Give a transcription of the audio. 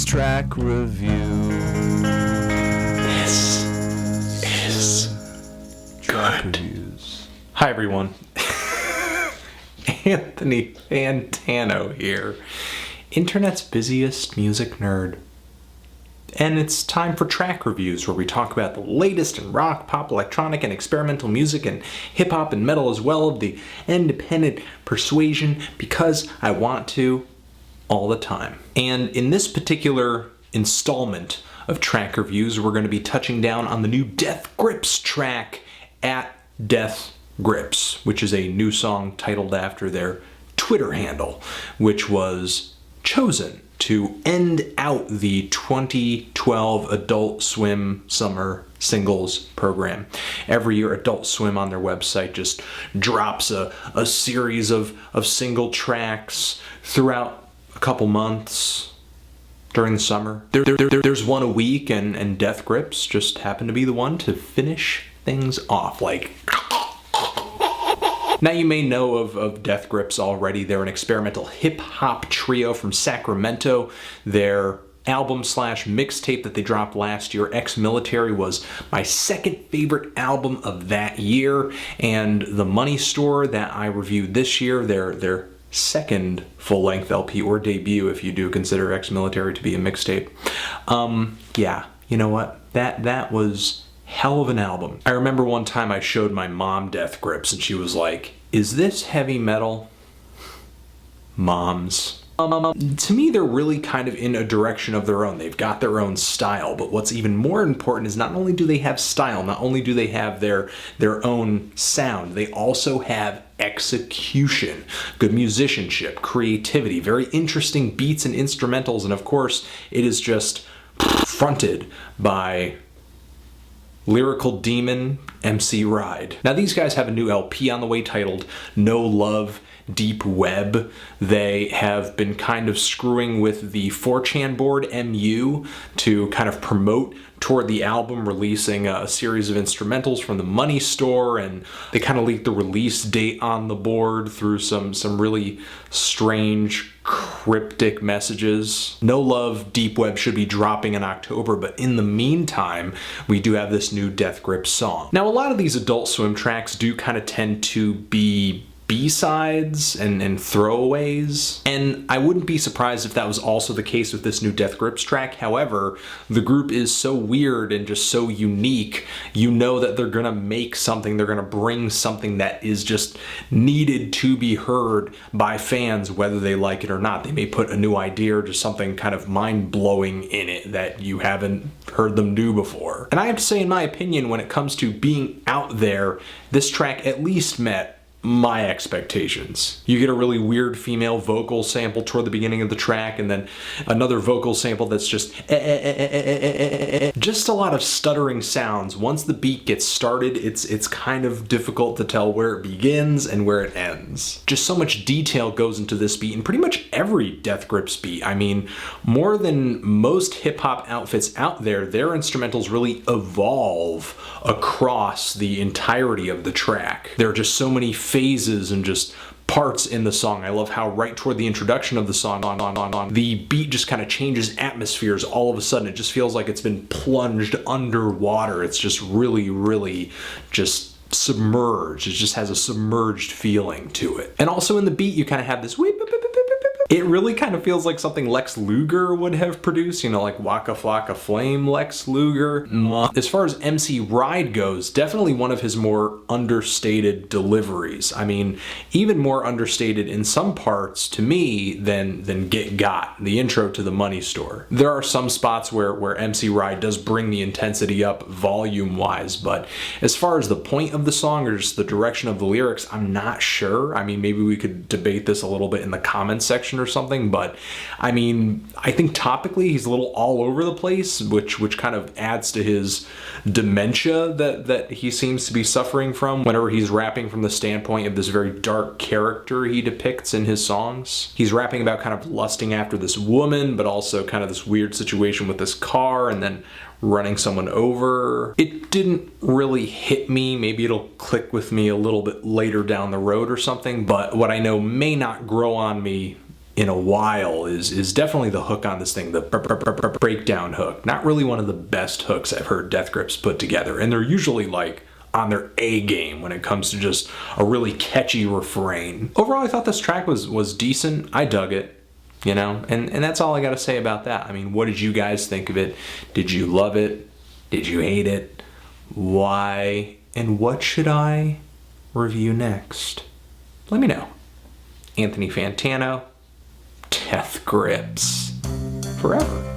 track review. This is good. Hi everyone. Anthony Fantano here, internet's busiest music nerd. And it's time for track reviews, where we talk about the latest in rock, pop, electronic, and experimental music, and hip-hop and metal as well, of the independent persuasion, because I want to all the time. And in this particular installment of track reviews, we're going to be touching down on the new Death Grips track, At Death Grips, which is a new song titled after their Twitter handle, which was chosen to end out the 2012 Adult Swim Summer Singles program. Every year, Adult Swim on their website just drops a series of single tracks throughout a couple months during the summer. There's one a week, and Death Grips just happened to be the one to finish things off. Now, you may know of Death Grips already. They're an experimental hip-hop trio from Sacramento. Their album/mixtape that they dropped last year, Ex-Military, was my second favorite album of that year. And The Money Store that I reviewed this year, their second full-length LP, or debut if you do consider Ex-Military to be a mixtape. Yeah, you know what? That was hell of an album. I remember one time I showed my mom Death Grips and she was like, "Is this heavy metal?" Moms. To me, they're really kind of in a direction of their own. They've got their own style, but what's even more important is not only do they have style, not only do they have their own sound, they also have execution, good musicianship, creativity, very interesting beats and instrumentals, and of course, it is just fronted by lyrical demon MC Ride. Now, these guys have a new LP on the way titled No Love, Deep Web. They have been kind of screwing with the 4chan board MU to kind of promote toward the album, releasing a series of instrumentals from The Money Store, and they kind of leaked the release date on the board through some really strange, cryptic messages. No Love, Deep Web should be dropping in October, but in the meantime, we do have this new Death Grips song. Now, a lot of these Adult Swim tracks do kind of tend to be B-sides and throwaways, and I wouldn't be surprised if that was also the case with this new Death Grips track. However, the group is so weird and just so unique, you know that they're gonna make something, they're gonna bring something that is just needed to be heard by fans, whether they like it or not. They may put a new idea or just something kind of mind-blowing in it that you haven't heard them do before. And I have to say, in my opinion, when it comes to being out there, this track at least met my expectations. You get a really weird female vocal sample toward the beginning of the track, and then another vocal sample that's just just a lot of stuttering sounds. Once the beat gets started, it's kind of difficult to tell where it begins and where it ends. Just so much detail goes into this beat, and pretty much every Death Grips beat. I mean, more than most hip-hop outfits out there, their instrumentals really evolve across the entirety of the track. There are just so many phases and just parts in the song. I love how right toward the introduction of the song, the beat just kind of changes atmospheres all of a sudden. It just feels like it's been plunged underwater. It's just really just submerged. It just has a submerged feeling to it. And also in the beat, you kind of have this whip. It really kind of feels like something Lex Luger would have produced, you know, like Waka Flocka Flame Lex Luger. As far as MC Ride goes, definitely one of his more understated deliveries. I mean, even more understated in some parts to me than Get Got, the intro to The Money Store. There are some spots where MC Ride does bring the intensity up volume-wise, but as far as the point of the song or just the direction of the lyrics, I'm not sure. I mean, maybe we could debate this a little bit in the comments section or something, but I mean, I think topically he's a little all over the place, which kind of adds to his dementia that he seems to be suffering from whenever he's rapping from the standpoint of this very dark character he depicts in his songs. He's rapping about kind of lusting after this woman, but also kind of this weird situation with this car, and then running someone over. It didn't really hit me. Maybe it'll click with me a little bit later down the road or something, but what I know may not grow on me in a while is definitely the hook on this thing, the breakdown hook. Not really one of the best hooks I've heard Death Grips put together, and they're usually like on their A game when it comes to just a really catchy refrain. Overall, I thought this track was decent. I dug it, you know, and that's all I gotta say about that. I mean, what did you guys think of it? Did you love it? Did you hate it? Why? And what should I review next? Let me know. Anthony Fantano, Death Grips forever.